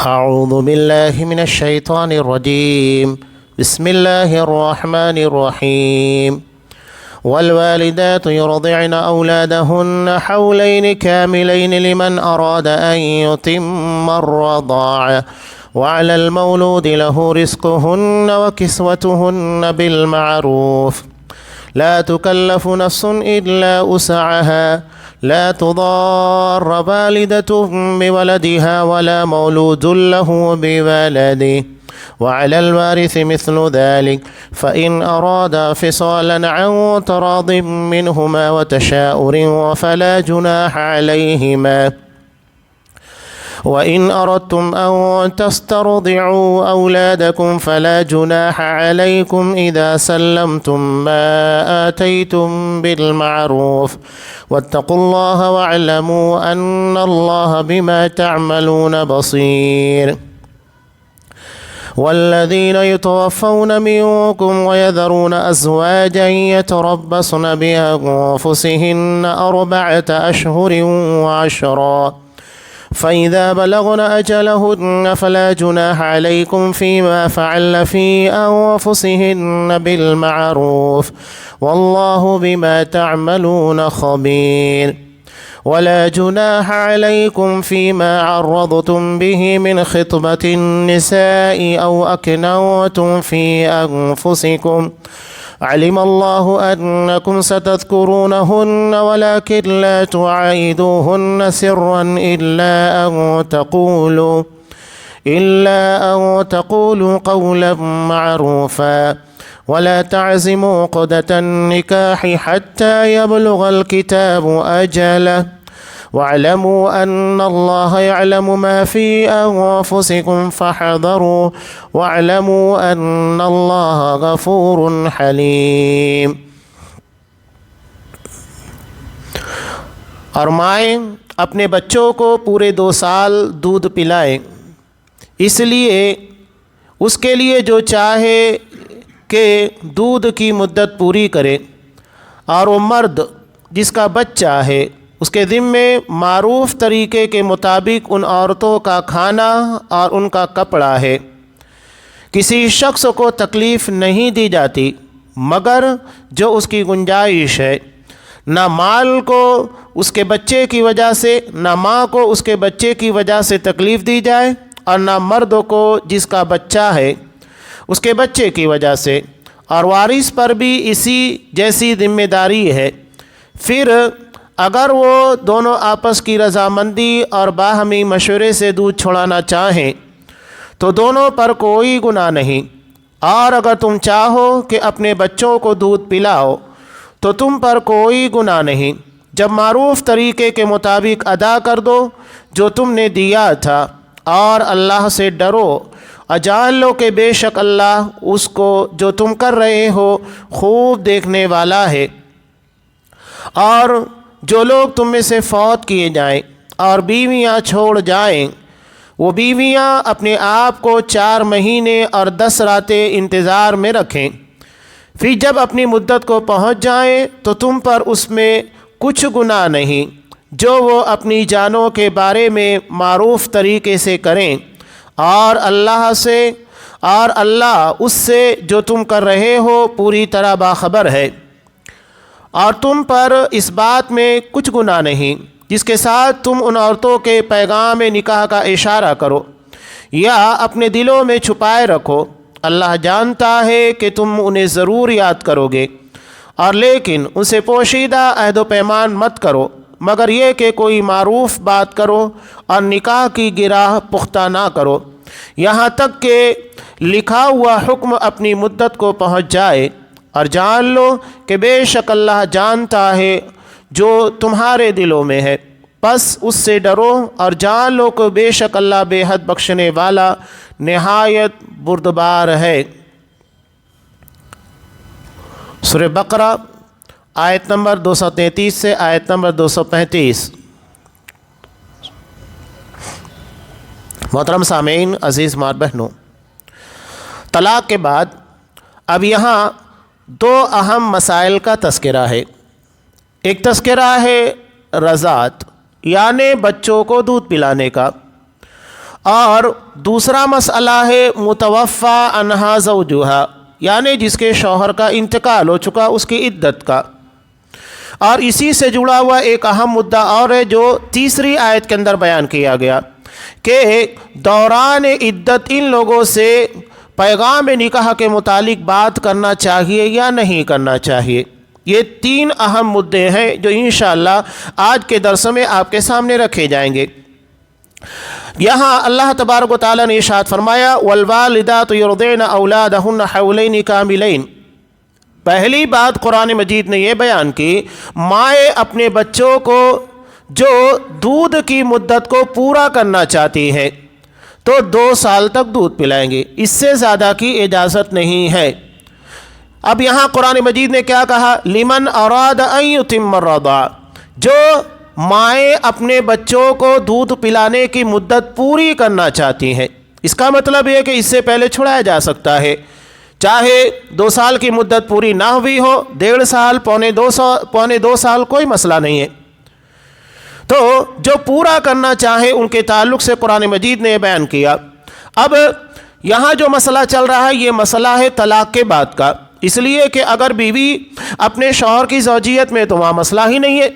أعوذ بالله من الشيطان الرجيم. بسم الله الرحمن الرحيم. والوالدات يرضعن أولادهن حولين كاملين لمن أراد أن يتم الرضاعة وعلى المولود له رزقهن وكسوتهن بالمعروف لا تكلف نفس إلا وسعها لا تضار والدة بولدها ولا مولود له بولده وعلى الوارث مثل ذلك فإن أرادا فصالا عن تراض منهما وتشاؤر فلا جناح عليهما وإن أردتم أن تسترضعوا أولادكم فلا جناح عليكم إذا سلمتم ما آتيتم بالمعروف واتقوا الله واعلموا أن الله بما تعملون بصير. والذين يتوفون منكم ويذرون أزواجا يتربصن بأنفسهن 4 أشهر وعشرا فإذا بلغن أجلهن فلا جناح عليكم فيما فعلن في أنفسهن بالمعروف والله بما تعملون خبير. ولا جناح عليكم فيما عرضتم به من خطبة النساء أو أكننتم في أنفسكم علم الله أنكم ستذكرونهن ولكن لا تواعدوهن سرا إلا أن تقولوا قولا معروفا ولا تعزموا عقدة النكاح حتى يبلغ الكتاب أجله واعلموا أن الله يعلم ما في أنفسكم فاحذروا واعلموا أن الله غفور حليم. اور مائیں اپنے بچوں کو پورے 2 سال دودھ پلائیں، اس لیے اس کے لیے جو چاہے کہ دودھ کی مدت پوری کرے، اور وہ مرد جس کا بچہ ہے اس کے ذمے معروف طریقے کے مطابق ان عورتوں کا کھانا اور ان کا کپڑا ہے۔ کسی شخص کو تکلیف نہیں دی جاتی مگر جو اس کی گنجائش ہے، نہ مال کو اس کے بچے کی وجہ سے، نہ ماں کو اس کے بچے کی وجہ سے تکلیف دی جائے، اور نہ مرد کو جس کا بچہ ہے اس کے بچے کی وجہ سے، اور وارث پر بھی اسی جیسی ذمہ داری ہے۔ پھر اگر وہ دونوں آپس کی رضامندی اور باہمی مشورے سے دودھ چھڑانا چاہیں تو دونوں پر کوئی گناہ نہیں، اور اگر تم چاہو کہ اپنے بچوں کو دودھ پلاؤ تو تم پر کوئی گناہ نہیں، جب معروف طریقے کے مطابق ادا کر دو جو تم نے دیا تھا، اور اللہ سے ڈرو اور جان لو کہ بے شک اللہ اس کو جو تم کر رہے ہو خوب دیکھنے والا ہے۔ اور جو لوگ تم میں سے فوت کیے جائیں اور بیویاں چھوڑ جائیں، وہ بیویاں اپنے آپ کو 4 مہینے اور 10 راتیں انتظار میں رکھیں، پھر جب اپنی مدت کو پہنچ جائیں تو تم پر اس میں کچھ گناہ نہیں جو وہ اپنی جانوں کے بارے میں معروف طریقے سے کریں، اور اللہ اس سے جو تم کر رہے ہو پوری طرح باخبر ہے۔ اور تم پر اس بات میں کچھ گناہ نہیں جس کے ساتھ تم ان عورتوں کے پیغام نکاح کا اشارہ کرو یا اپنے دلوں میں چھپائے رکھو، اللہ جانتا ہے کہ تم انہیں ضرور یاد کرو گے، اور لیکن ان سے پوشیدہ عہد و پیمان مت کرو مگر یہ کہ کوئی معروف بات کرو اور نکاح کی گرہ پختہ نہ کرو یہاں تک کہ لکھا ہوا حکم اپنی مدت کو پہنچ جائے، اور جان لو کہ بے شک اللہ جانتا ہے جو تمہارے دلوں میں ہے، پس اس سے ڈرو اور جان لو کہ بے شک اللہ بے حد بخشنے والا نہایت بردبار ہے۔ سورہ بقرہ آیت نمبر 233 سے آیت نمبر 235۔ محترم سامعین، عزیز ماں بہنوں، طلاق کے بعد اب یہاں 2 اہم مسائل کا تذکرہ ہے۔ ایک تذکرہ ہے رضاعت یعنی بچوں کو دودھ پلانے کا، اور دوسرا مسئلہ ہے متوفا عنہا زوجہا، یعنی جس کے شوہر کا انتقال ہو چکا اس کی عدت کا۔ اور اسی سے جڑا ہوا ایک اہم مدعا اور ہے جو تیسری آیت کے اندر بیان کیا گیا کہ دوران عدت ان لوگوں سے پیغام نکاح کے متعلق بات کرنا چاہیے یا نہیں کرنا چاہیے۔ یہ تین اہم مدعے ہیں جو انشاءاللہ آج کے درس میں آپ کے سامنے رکھے جائیں گے۔ یہاں اللہ تبارک و تعالیٰ نے ارشاد فرمایا والوالدات یرضعن اولادہن حولین کاملین۔ پہلی بات قرآن مجید نے یہ بیان کی، مائیں اپنے بچوں کو جو دودھ کی مدت کو پورا کرنا چاہتی ہے تو 2 سال تک دودھ پلائیں گے، اس سے زیادہ کی اجازت نہیں ہے۔ اب یہاں قرآن مجید نے کیا کہا؟ لمن اراد ان یتم الرضاع، جو مائیں اپنے بچوں کو دودھ پلانے کی مدت پوری کرنا چاہتی ہیں۔ اس کا مطلب یہ کہ اس سے پہلے چھڑایا جا سکتا ہے، چاہے 2 سال کی مدت پوری نہ ہوئی ہو، 1.5 سال، پونے 2 سال، کوئی مسئلہ نہیں ہے۔ تو جو پورا کرنا چاہے ان کے تعلق سے قرآن مجید نے بیان کیا۔ اب یہاں جو مسئلہ چل رہا ہے یہ مسئلہ ہے طلاق کے بعد کا، اس لیے کہ اگر بیوی اپنے شوہر کی زوجیت میں تو وہاں مسئلہ ہی نہیں ہے۔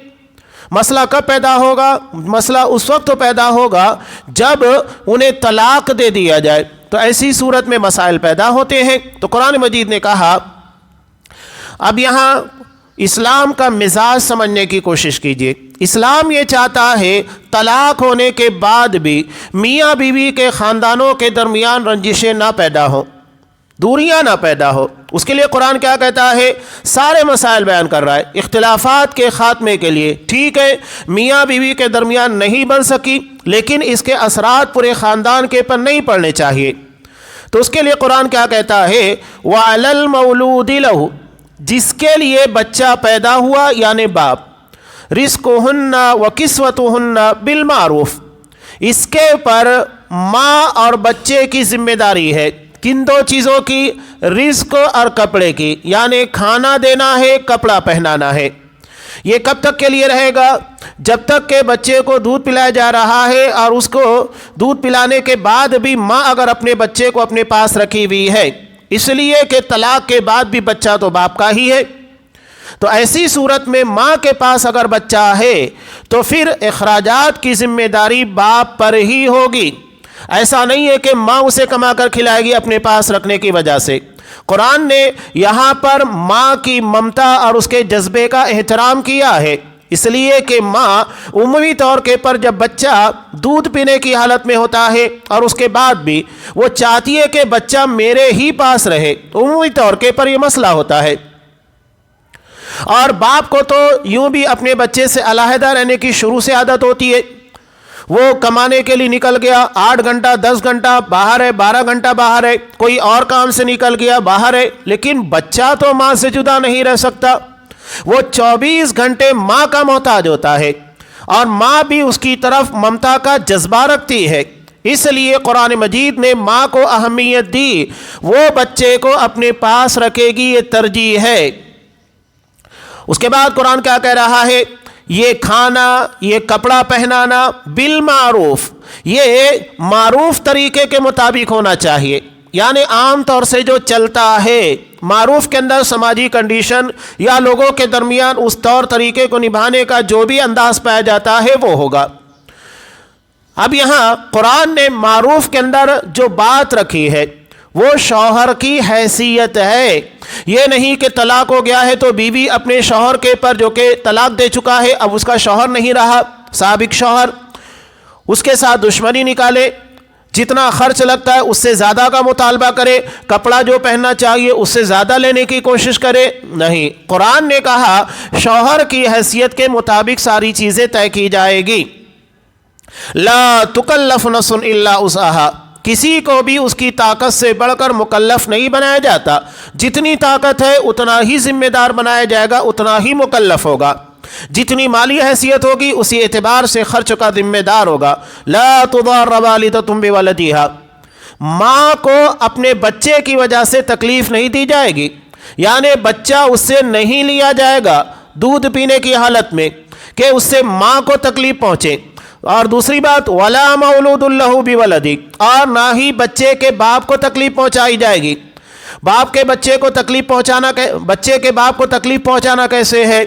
مسئلہ کب پیدا ہوگا؟ مسئلہ اس وقت پیدا ہوگا جب انہیں طلاق دے دیا جائے، تو ایسی صورت میں مسائل پیدا ہوتے ہیں۔ تو قرآن مجید نے کہا اب یہاں اسلام کا مزاج سمجھنے کی کوشش کیجیے۔ اسلام یہ چاہتا ہے طلاق ہونے کے بعد بھی میاں بیوی کے خاندانوں کے درمیان رنجشیں نہ پیدا ہوں، دوریاں نہ پیدا ہو۔ اس کے لیے قرآن کیا کہتا ہے؟ سارے مسائل بیان کر رہا ہے اختلافات کے خاتمے کے لیے۔ ٹھیک ہے میاں بیوی کے درمیان نہیں بن سکی، لیکن اس کے اثرات پورے خاندان کے پر نہیں پڑنے چاہیے۔ تو اس کے لیے قرآن کیا کہتا ہے؟ وَعَلَى الْمَوْلُودِ لَهُ، جس کے لیے بچہ پیدا ہوا یعنی باپ، رِزْقُهُنَّ وَكِسْوَتُهُنَّ بِالْمَعْرُوفِ، اس کے پر ماں اور بچے کی ذمہ داری ہے۔ کن 2 چیزوں کی؟ رزق اور کپڑے کی، یعنی کھانا دینا ہے، کپڑا پہنانا ہے۔ یہ کب تک کے لیے رہے گا؟ جب تک کہ بچے کو دودھ پلایا جا رہا ہے، اور اس کو دودھ پلانے کے بعد بھی ماں اگر اپنے بچے کو اپنے پاس رکھی ہوئی ہے، اس لیے کہ طلاق کے بعد بھی بچہ تو باپ کا ہی ہے۔ تو ایسی صورت میں ماں کے پاس اگر بچہ ہے تو پھر اخراجات کی ذمہ داری باپ پر ہی ہوگی۔ ایسا نہیں ہے کہ ماں اسے کما کر کھلائے گی اپنے پاس رکھنے کی وجہ سے۔ قرآن نے یہاں پر ماں کی ممتا اور اس کے جذبے کا احترام کیا ہے، اس لیے کہ ماں عمومی طور کے پر جب بچہ دودھ پینے کی حالت میں ہوتا ہے اور اس کے بعد بھی وہ چاہتی ہے کہ بچہ میرے ہی پاس رہے، عمومی طور کے پر یہ مسئلہ ہوتا ہے۔ اور باپ کو تو یوں بھی اپنے بچے سے علیحدہ رہنے کی شروع سے عادت ہوتی ہے۔ وہ کمانے کے لیے نکل گیا، 8 گھنٹہ 10 گھنٹہ باہر ہے، 12 گھنٹہ باہر ہے، کوئی اور کام سے نکل گیا باہر ہے، لیکن بچہ تو ماں سے جدا نہیں رہ سکتا۔ وہ 24 گھنٹے ماں کا محتاج ہوتا ہے، اور ماں بھی اس کی طرف ممتا کا جذبہ رکھتی ہے۔ اس لیے قرآن مجید نے ماں کو اہمیت دی، وہ بچے کو اپنے پاس رکھے گی، یہ ترجیح ہے۔ اس کے بعد قرآن کیا کہہ رہا ہے؟ یہ کھانا، یہ کپڑا پہنانا بالمعروف، یہ معروف طریقے کے مطابق ہونا چاہیے، یعنی عام طور سے جو چلتا ہے، معروف کے اندر سماجی کنڈیشن یا لوگوں کے درمیان اس طور طریقے کو نبھانے کا جو بھی انداز پایا جاتا ہے وہ ہوگا۔ اب یہاں قرآن نے معروف کے اندر جو بات رکھی ہے وہ شوہر کی حیثیت ہے۔ یہ نہیں کہ طلاق ہو گیا ہے تو بیوی اپنے شوہر کے پر جو کہ طلاق دے چکا ہے اب اس کا شوہر نہیں رہا، سابق شوہر، اس کے ساتھ دشمنی نکالے، جتنا خرچ لگتا ہے اس سے زیادہ کا مطالبہ کرے، کپڑا جو پہننا چاہیے اس سے زیادہ لینے کی کوشش کرے۔ نہیں، قرآن نے کہا شوہر کی حیثیت کے مطابق ساری چیزیں طے کی جائے گی۔ لا تکلف نفس الا وسعها، کسی کو بھی اس کی طاقت سے بڑھ کر مکلف نہیں بنایا جاتا، جتنی طاقت ہے اتنا ہی ذمہ دار بنایا جائے گا، اتنا ہی مکلف ہوگا، جتنی مالی حیثیت ہوگی اسی اعتبار سے خرچ کا ذمہ دار ہوگا۔ لا تضار والدۃ بولدها، ماں کو اپنے بچے کی وجہ سے تکلیف نہیں دی جائے گی، یعنی بچہ اس سے نہیں لیا جائے گا دودھ پینے کی حالت میں کہ اس سے ماں کو تکلیف پہنچے۔ اور دوسری بات ولا مولود لہ بولدی، اور نہ ہی بچے کے باپ کو تکلیف پہنچائی جائے گی۔ باپ کے بچے کو تکلیف پہنچانا، بچے کے باپ کو تکلیف پہنچانا کیسے ہے؟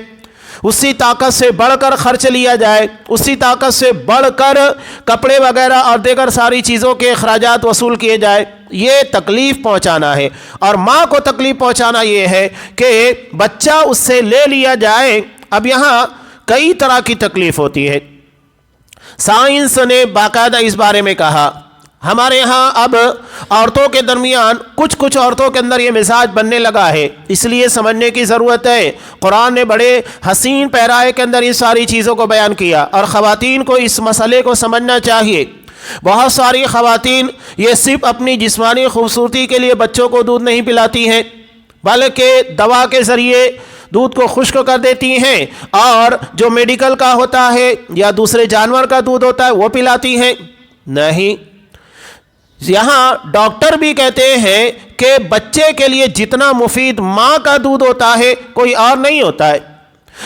اسی طاقت سے بڑھ کر خرچ لیا جائے، اسی طاقت سے بڑھ کر کپڑے وغیرہ اور دیگر ساری چیزوں کے اخراجات وصول کیے جائے، یہ تکلیف پہنچانا ہے۔ اور ماں کو تکلیف پہنچانا یہ ہے کہ بچہ اس سے لے لیا جائے۔ اب یہاں کئی طرح کی تکلیف ہوتی ہے، سائنس نے باقاعدہ اس بارے میں کہا۔ ہمارے یہاں اب عورتوں کے درمیان کچھ عورتوں کے اندر یہ مزاج بننے لگا ہے، اس لیے سمجھنے کی ضرورت ہے۔ قرآن نے بڑے حسین پیرائے کے اندر ان ساری چیزوں کو بیان کیا، اور خواتین کو اس مسئلے کو سمجھنا چاہیے۔ بہت ساری خواتین یہ صرف اپنی جسمانی خوبصورتی کے لیے بچوں کو دودھ نہیں پلاتی ہیں، بلکہ دوا کے ذریعے دودھ کو خشک کر دیتی ہیں، اور جو میڈیکل کا ہوتا ہے یا دوسرے جانور کا دودھ ہوتا ہے وہ پلاتی ہیں۔ نہیں، یہاں ڈاکٹر بھی کہتے ہیں کہ بچے کے لیے جتنا مفید ماں کا دودھ ہوتا ہے کوئی اور نہیں ہوتا ہے،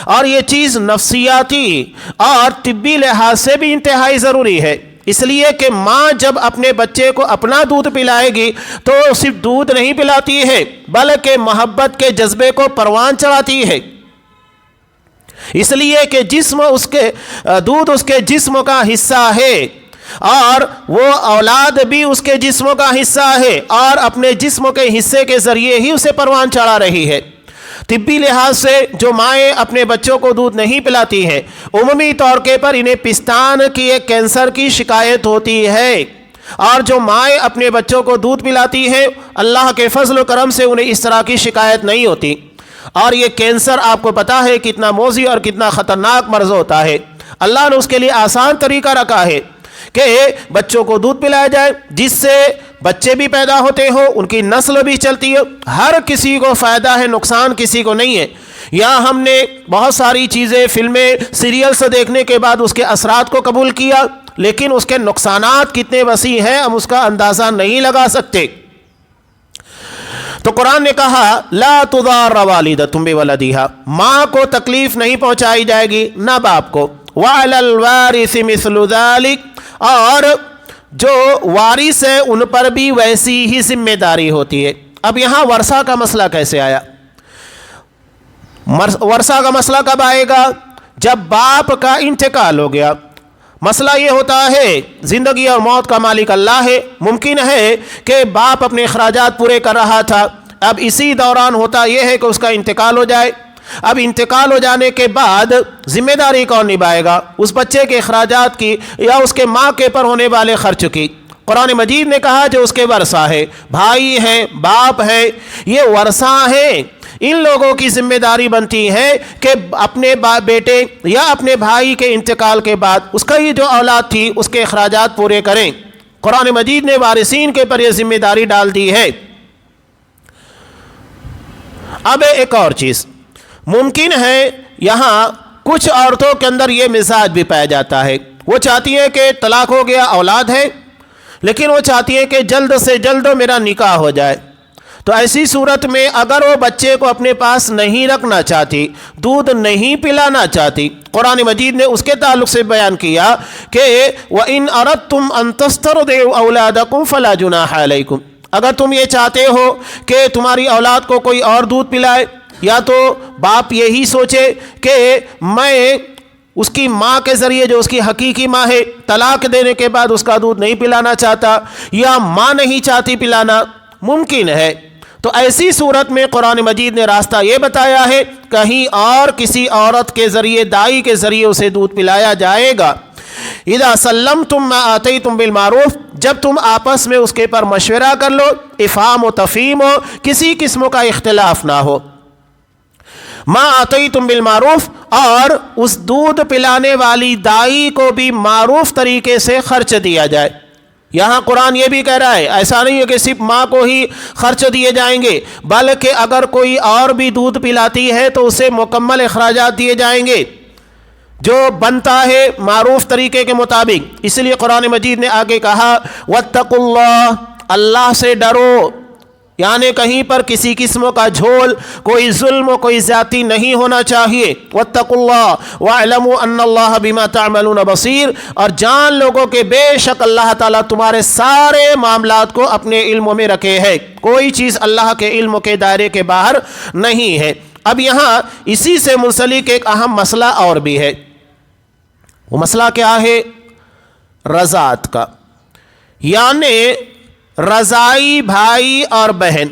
اور یہ چیز نفسیاتی اور طبی لحاظ سے بھی انتہائی ضروری ہے، اس لیے کہ ماں جب اپنے بچے کو اپنا دودھ پلائے گی تو صرف دودھ نہیں پلاتی ہے بلکہ محبت کے جذبے کو پروان چڑھاتی ہے، اس لیے کہ دودھ اس کے جسم کا حصہ ہے، اور وہ اولاد بھی اس کے جسم کا حصہ ہے، اور اپنے جسم کے حصے کے ذریعے ہی اسے پروان چڑھا رہی ہے۔ طبی لحاظ سے جو مائیں اپنے بچوں کو دودھ نہیں پلاتی ہیں، عمومی طور کے پر انہیں پستان کی ایک کینسر کی شکایت ہوتی ہے، اور جو مائیں اپنے بچوں کو دودھ پلاتی ہیں اللہ کے فضل و کرم سے انہیں اس طرح کی شکایت نہیں ہوتی۔ اور یہ کینسر آپ کو پتا ہے کتنا موذی اور کتنا خطرناک مرض ہوتا ہے، اللہ نے اس کے لیے آسان طریقہ رکھا ہے کہ بچوں کو دودھ پلایا جائے، جس سے بچے بھی پیدا ہوتے ہو، ان کی نسل بھی چلتی ہے، ہر کسی کو فائدہ ہے، نقصان کسی کو نہیں ہے۔ یہاں ہم نے بہت ساری چیزیں، فلمیں، سیریلز دیکھنے کے بعد اس کے اثرات کو قبول کیا، لیکن اس کے نقصانات کتنے وسیع ہیں ہم اس کا اندازہ نہیں لگا سکتے۔ تو قرآن نے کہا لا تضار والدۃ بولدہا، ماں کو تکلیف نہیں پہنچائی جائے گی نہ باپ کو، وعلی الوارث مثل ذلک، اور جو وارث ہے ان پر بھی ویسی ہی ذمہ داری ہوتی ہے۔ اب یہاں ورثہ کا مسئلہ کیسے آیا؟ ورثہ کا مسئلہ کب آئے گا؟ جب باپ کا انتقال ہو گیا۔ مسئلہ یہ ہوتا ہے زندگی اور موت کا مالک اللہ ہے، ممکن ہے کہ باپ اپنے اخراجات پورے کر رہا تھا، اب اسی دوران ہوتا یہ ہے کہ اس کا انتقال ہو جائے۔ اب انتقال ہو جانے کے بعد ذمہ داری کون نبھائے گا؟ اس بچے کے اخراجات کی یا اس کے ماں کے پر ہونے والے خرچ کی؟ قرآن مجید نے کہا جو اس کے ورثہ ہے، بھائی ہیں، باپ ہے، یہ ورثہ ہیں، ان لوگوں کی ذمہ داری بنتی ہے کہ اپنے بیٹے یا اپنے بھائی کے انتقال کے بعد اس کا یہ جو اولاد تھی اس کے اخراجات پورے کریں۔ قرآن مجید نے وارثین کے پر یہ ذمہ داری ڈال دی ہے۔ اب ایک اور چیز ممکن ہے، یہاں کچھ عورتوں کے اندر یہ مزاج بھی پایا جاتا ہے، وہ چاہتی ہیں کہ طلاق ہو گیا، اولاد ہے، لیکن وہ چاہتی ہیں کہ جلد سے جلد میرا نکاح ہو جائے۔ تو ایسی صورت میں اگر وہ بچے کو اپنے پاس نہیں رکھنا چاہتی، دودھ نہیں پلانا چاہتی، قرآن مجید نے اس کے تعلق سے بیان کیا کہ وَإِنْ أَرَدْتُمْ أَن تَسْتَرْضِعُوا أَوْلَادَكُمْ فَلَا جُنَاحَ عَلَيْكُمْ، اگر تم یہ چاہتے ہو کہ تمہاری اولاد کو کوئی اور دودھ پلائے، یا تو باپ یہی سوچے کہ میں اس کی ماں کے ذریعے جو اس کی حقیقی ماں ہے طلاق دینے کے بعد اس کا دودھ نہیں پلانا چاہتا، یا ماں نہیں چاہتی پلانا، ممکن ہے، تو ایسی صورت میں قرآن مجید نے راستہ یہ بتایا ہے کہیں اور کسی عورت کے ذریعے، دائی کے ذریعے اسے دودھ پلایا جائے گا۔ اذا سلمتم ما آتیتم بالمعروف، جب تم آپس میں اس کے پر مشورہ کر لو، افہام و تفہیم ہو، کسی قسم کا اختلاف نہ ہو۔ ما آتیتم بالمعروف، اور اس دودھ پلانے والی دائی کو بھی معروف طریقے سے خرچ دیا جائے۔ یہاں قرآن یہ بھی کہہ رہا ہے ایسا نہیں ہے کہ صرف ماں کو ہی خرچ دیے جائیں گے، بلکہ اگر کوئی اور بھی دودھ پلاتی ہے تو اسے مکمل اخراجات دیے جائیں گے جو بنتا ہے معروف طریقے کے مطابق۔ اس لیے قرآن مجید نے آگے کہا واتقوا اللہ، اللہ سے ڈرو، یعنی کہیں پر کسی قسم کا جھول، کوئی ظلم، کوئی زیادتی نہیں ہونا چاہیے۔ واتقوا اللہ واعلموا ان اللہ بما تعملون بصیر، اور جان لوگوں کہ بے شک اللہ تعالیٰ تمہارے سارے معاملات کو اپنے علم میں رکھے ہے، کوئی چیز اللہ کے علم کے دائرے کے باہر نہیں ہے۔ اب یہاں اسی سے منسلک ایک اہم مسئلہ اور بھی ہے، وہ مسئلہ کیا ہے؟ رضاعت کا، یعنی رضائی بھائی اور بہن۔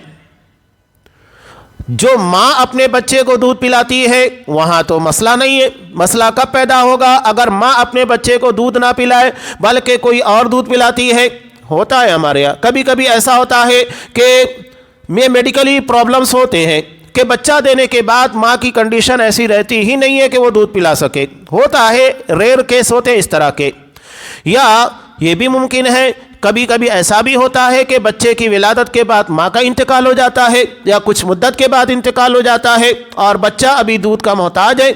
جو ماں اپنے بچے کو دودھ پلاتی ہے وہاں تو مسئلہ نہیں ہے۔ مسئلہ کب پیدا ہوگا؟ اگر ماں اپنے بچے کو دودھ نہ پلائے بلکہ کوئی اور دودھ پلاتی ہے۔ ہوتا ہے ہمارے یہاں، کبھی کبھی ایسا ہوتا ہے کہ میڈیکلی پرابلمز ہوتے ہیں کہ بچہ دینے کے بعد ماں کی کنڈیشن ایسی رہتی ہی نہیں ہے کہ وہ دودھ پلا سکے۔ ہوتا ہے، ریئر کیس ہوتے ہیں اس طرح کے۔ یا یہ بھی ممکن ہے کبھی کبھی ایسا بھی ہوتا ہے کہ بچے کی ولادت کے بعد ماں کا انتقال ہو جاتا ہے یا کچھ مدت کے بعد انتقال ہو جاتا ہے اور بچہ ابھی دودھ کا محتاج ہے۔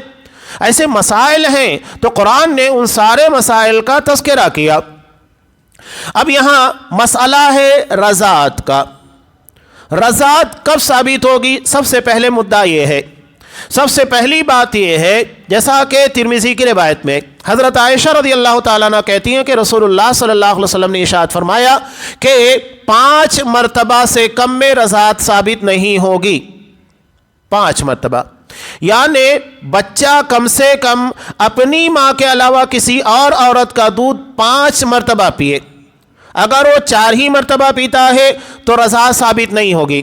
ایسے مسائل ہیں تو قرآن نے ان سارے مسائل کا تذکرہ کیا۔ اب یہاں مسئلہ ہے رضاعت کا۔ رضاعت کب ثابت ہوگی؟ سب سے پہلے مدعا یہ ہے، سب سے پہلی بات یہ ہے، جیسا کہ ترمذی کی روایت میں حضرت عائشہ رضی اللہ تعالیٰ عنہ کہتی ہیں کہ رسول اللہ صلی اللہ علیہ وسلم نے ارشاد فرمایا کہ 5 مرتبہ سے کم میں رضاعت ثابت نہیں ہوگی۔ 5 مرتبہ، یعنی بچہ کم سے کم اپنی ماں کے علاوہ کسی اور عورت کا دودھ 5 مرتبہ پیے۔ اگر وہ 4 ہی مرتبہ پیتا ہے تو رضاعت ثابت نہیں ہوگی،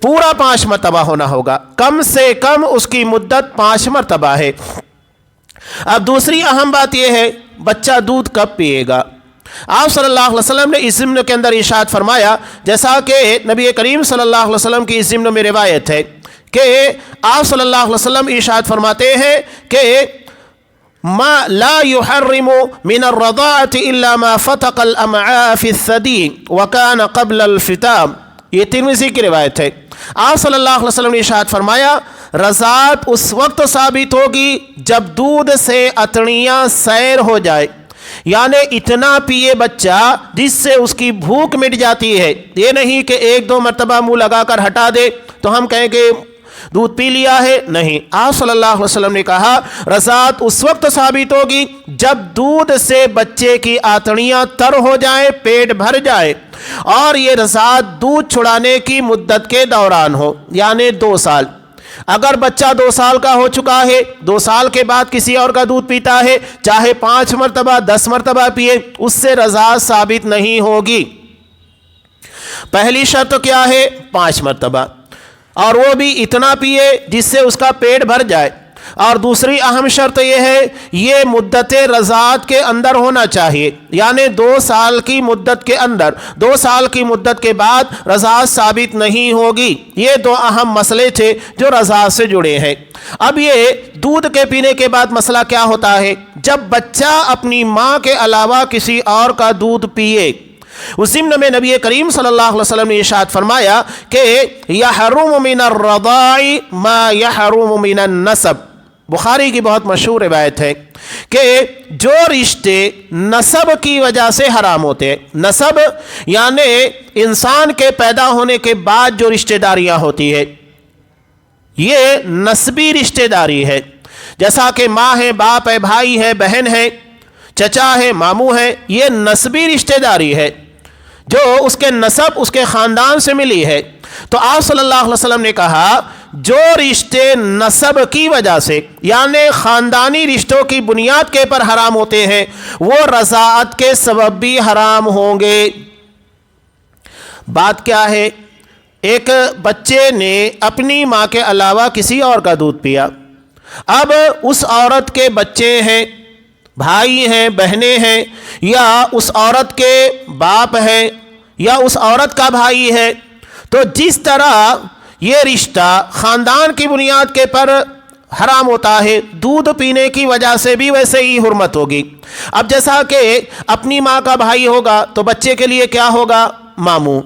پورا 5 مرتبہ ہونا ہوگا، کم سے کم اس کی مدت 5 مرتبہ ہے۔ اب دوسری اہم بات یہ ہے، بچہ دودھ کب پیے گا؟ آپ صلی اللہ علیہ وسلم نے اس ضمن کے اندر ارشاد فرمایا، جیسا کہ نبی کریم صلی اللہ علیہ وسلم کی اس ضمن میں روایت ہے کہ آپ صلی اللہ علیہ وسلم ارشاد فرماتے ہیں کہ ما لا يحرم من الرضاعة الا ما فتق الامعاء في الثدي وكان قبل الفطام۔ یہ ترمذی کی روایت ہے۔ آپ صلی اللہ علیہ وسلم نے ارشاد فرمایا رضاعت اس وقت ثابت ہوگی جب دودھ سے اتڑیاں سیر ہو جائے، یعنی اتنا پیے بچہ جس سے اس کی بھوک مٹ جاتی ہے۔ یہ نہیں کہ 1-2 مرتبہ منہ لگا کر ہٹا دے تو ہم کہیں کہ دودھ پی لیا ہے، نہیں۔ آپ صلی اللہ علیہ وسلم نے کہا رضاعت اس وقت ثابت ہوگی جب دودھ سے بچے کی آتڑیاں تر ہو جائیں، پیٹ بھر جائے، اور یہ رضاعت دودھ چھڑانے کی مدت کے دوران ہو، یعنی 2 سال۔ اگر بچہ 2 سال کا ہو چکا ہے، 2 سال کے بعد کسی اور کا دودھ پیتا ہے، چاہے 5 مرتبہ 10 مرتبہ پیے، اس سے رضاعت ثابت نہیں ہوگی۔ پہلی شرط کیا ہے؟ 5 مرتبہ، اور وہ بھی اتنا پیے جس سے اس کا پیٹ بھر جائے۔ اور دوسری اہم شرط یہ ہے، یہ مدت رضاعت کے اندر ہونا چاہیے، یعنی 2 سال کی مدت کے اندر۔ 2 سال کی مدت کے بعد رضاعت ثابت نہیں ہوگی۔ یہ 2 اہم مسئلے تھے جو رضاعت سے جڑے ہیں۔ اب یہ دودھ کے پینے کے بعد مسئلہ کیا ہوتا ہے؟ جب بچہ اپنی ماں کے علاوہ کسی اور کا دودھ پیے، اس ضمن میں نبی کریم صلی اللہ علیہ وسلم نے ارشاد فرمایا کہ یحرم من الرضاع ما یحرم من النسب۔ بخاری کی بہت مشہور روایت ہے کہ جو رشتے نسب کی وجہ سے حرام ہوتے ہیں، نسب یعنی انسان کے پیدا ہونے کے بعد جو رشتہ داریاں ہوتی ہے، یہ نسبی رشتہ داری ہے، جیسا کہ ماں ہے، باپ ہے، بھائی ہے، بہن ہے، چچا ہے، ماموں ہے، یہ نسبی رشتہ داری ہے جو اس کے نسب، اس کے خاندان سے ملی ہے۔ تو آپ صلی اللہ علیہ وسلم نے کہا جو رشتے نسب کی وجہ سے یعنی خاندانی رشتوں کی بنیاد کے پر حرام ہوتے ہیں وہ رضاعت کے سبب بھی حرام ہوں گے۔ بات کیا ہے؟ ایک بچے نے اپنی ماں کے علاوہ کسی اور کا دودھ پیا، اب اس عورت کے بچے ہیں، بھائی ہیں، بہنیں ہیں، یا اس عورت کے باپ ہیں، یا اس عورت کا بھائی ہے، تو جس طرح یہ رشتہ خاندان کی بنیاد کے پر حرام ہوتا ہے، دودھ پینے کی وجہ سے بھی ویسے ہی حرمت ہوگی۔ اب جیسا کہ اپنی ماں کا بھائی ہوگا تو بچے کے لیے کیا ہوگا؟ ماموں۔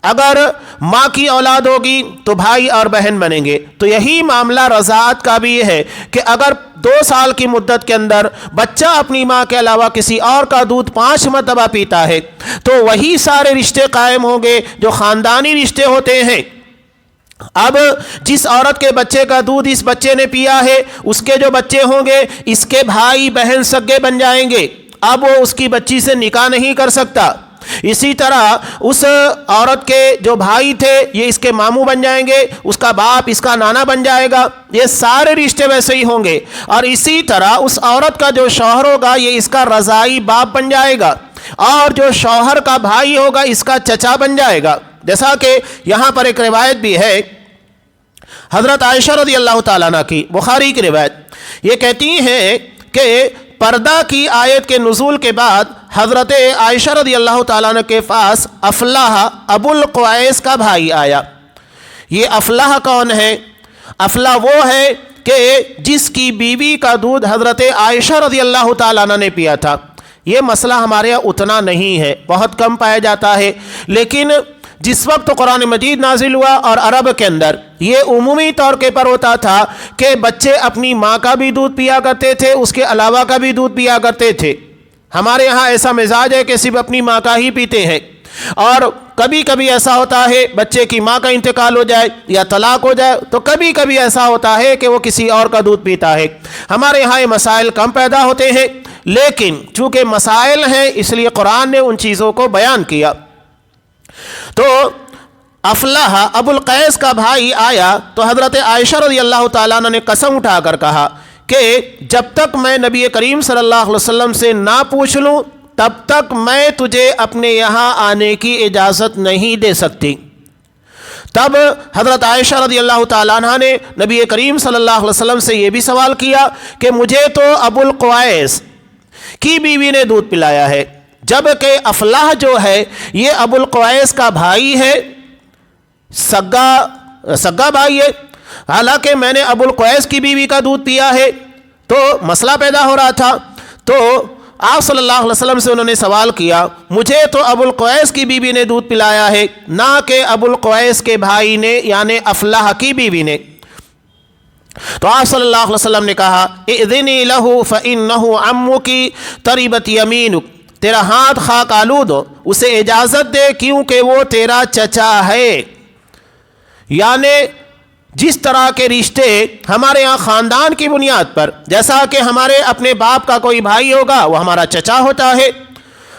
اگر ماں کی اولاد ہوگی تو بھائی اور بہن بنیں گے۔ تو یہی معاملہ رضاعت کا بھی ہے کہ اگر 2 سال کی مدت کے اندر بچہ اپنی ماں کے علاوہ کسی اور کا دودھ 5 مرتبہ پیتا ہے تو وہی سارے رشتے قائم ہوں گے جو خاندانی رشتے ہوتے ہیں۔ اب جس عورت کے بچے کا دودھ اس بچے نے پیا ہے، اس کے جو بچے ہوں گے اس کے بھائی بہن سگے بن جائیں گے، اب وہ اس کی بچی سے نکاح نہیں کر سکتا۔ اسی طرح اس عورت کے جو بھائی تھے یہ اس کے ماموں بن جائیں گے، اس کا باپ اس کا نانا بن جائے گا، یہ سارے رشتے ویسے ہی ہوں گے۔ اور اسی طرح اس عورت کا جو شوہر ہوگا یہ اس کا رضاعی باپ بن جائے گا، اور جو شوہر کا بھائی ہوگا اس کا چچا بن جائے گا۔ جیسا کہ یہاں پر ایک روایت بھی ہے حضرت عائشہ رضی اللہ تعالیٰ عنہ کی، بخاری کی روایت، یہ کہتی ہیں کہ پردہ کی آیت کے نزول کے بعد حضرت عائشہ رضی اللہ تعالیٰ عنہ کے پاس افلاح ابو القویس کا بھائی آیا۔ یہ افلاح کون ہے؟ افلاح وہ ہے کہ جس کی بیوی کا دودھ حضرت عائشہ رضی اللہ تعالیٰ عنہ نے پیا تھا۔ یہ مسئلہ ہمارے یہاں اتنا نہیں ہے، بہت کم پایا جاتا ہے، لیکن جس وقت قرآن مجید نازل ہوا اور عرب کے اندر یہ عمومی طور کے پر ہوتا تھا کہ بچے اپنی ماں کا بھی دودھ پیا کرتے تھے، اس کے علاوہ کا بھی دودھ پیا کرتے تھے۔ ہمارے ہاں ایسا مزاج ہے کہ صرف اپنی ماں کا ہی پیتے ہیں، اور کبھی کبھی ایسا ہوتا ہے بچے کی ماں کا انتقال ہو جائے یا طلاق ہو جائے تو کبھی کبھی ایسا ہوتا ہے کہ وہ کسی اور کا دودھ پیتا ہے۔ ہمارے یہاں یہ مسائل کم پیدا ہوتے ہیں، لیکن چونکہ مسائل ہیں اس لیے قرآن نے ان چیزوں کو بیان کیا۔ تو افلاح ابو القیس کا بھائی آیا تو حضرت عائشہ رضی اللہ تعالیٰ عنہ نے قسم اٹھا کر کہا کہ جب تک میں نبی کریم صلی اللہ علیہ وسلم سے نہ پوچھ لوں تب تک میں تجھے اپنے یہاں آنے کی اجازت نہیں دے سکتی۔ تب حضرت عائشہ رضی اللہ تعالیٰ عنہ نے نبی کریم صلی اللہ علیہ وسلم سے یہ بھی سوال کیا کہ مجھے تو ابو القویس کی بیوی نے دودھ پلایا ہے، جبکہ افلاح جو ہے یہ ابو القویس کا بھائی ہے، سگا بھائی ہے، حالانکہ میں نے ابو القویس کی بیوی کا دودھ پیا ہے۔ تو مسئلہ پیدا ہو رہا تھا، تو آپ صلی اللہ علیہ وسلم سے انہوں نے سوال کیا مجھے تو ابو القویس کی بیوی نے دودھ پلایا ہے، نہ کہ ابو القویس کے بھائی نے یعنی افلاح کی بیوی نے۔ تو آپ صلی اللہ علیہ وسلم نے کہا اذنی لہ فإنہ عمک تربت یمینک، تیرا ہاتھ خاک آلود ہو، اسے اجازت دے کیونکہ وہ تیرا چچا ہے۔ یعنی جس طرح کے رشتے ہمارے یہاں خاندان کی بنیاد پر، جیسا کہ ہمارے اپنے باپ کا کوئی بھائی ہوگا وہ ہمارا چچا ہوتا ہے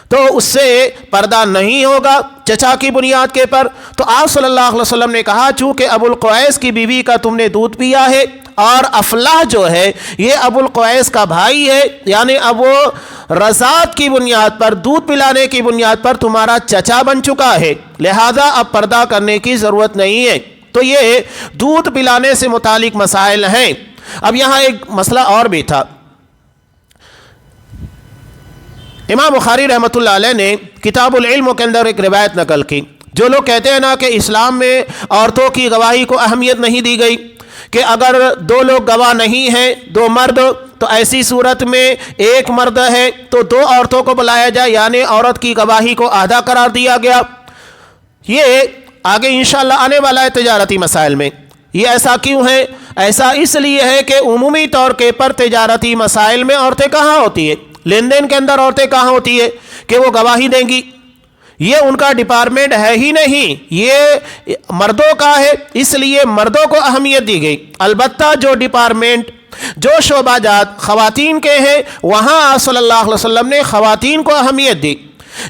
تو اس سے پردہ نہیں ہوگا چچا کی بنیاد کے پر۔ تو آپ صلی اللہ علیہ وسلم نے کہا چونکہ ابو القویس کی بیوی کا تم نے دودھ پیا ہے اور افلاح جو ہے یہ ابو القویس کا بھائی ہے، یعنی اب وہ رضاعت کی بنیاد پر، دودھ پلانے کی بنیاد پر تمہارا چچا بن چکا ہے، لہذا اب پردہ کرنے کی ضرورت نہیں ہے۔ تو یہ دودھ پلانے سے متعلق مسائل ہیں۔ اب یہاں ایک مسئلہ اور بھی تھا، امام بخاری رحمۃ اللہ علیہ نے کتاب العلم کے اندر ایک روایت نقل کی۔ جو لوگ کہتے ہیں نا کہ اسلام میں عورتوں کی گواہی کو اہمیت نہیں دی گئی، کہ اگر 2 لوگ گواہ نہیں ہیں، 2 مرد، تو ایسی صورت میں ایک مرد ہے تو 2 عورتوں کو بلایا جائے، یعنی عورت کی گواہی کو آدھا قرار دیا گیا۔ یہ آگے انشاءاللہ آنے والا ہے تجارتی مسائل میں۔ یہ ایسا کیوں ہے؟ ایسا اس لیے ہے کہ عمومی طور کے پر تجارتی مسائل میں عورتیں کہاں ہوتی ہے، لین دین کے اندر عورتیں کہاں ہوتی ہے کہ وہ گواہی دیں گی؟ یہ ان کا ڈپارٹمنٹ ہے ہی نہیں، یہ مردوں کا ہے، اس لیے مردوں کو اہمیت دی گئی۔ البتہ جو ڈپارٹمنٹ، جو شعبہ جات خواتین کے ہیں وہاں آپ صلی اللہ علیہ وسلم نے خواتین کو اہمیت دی۔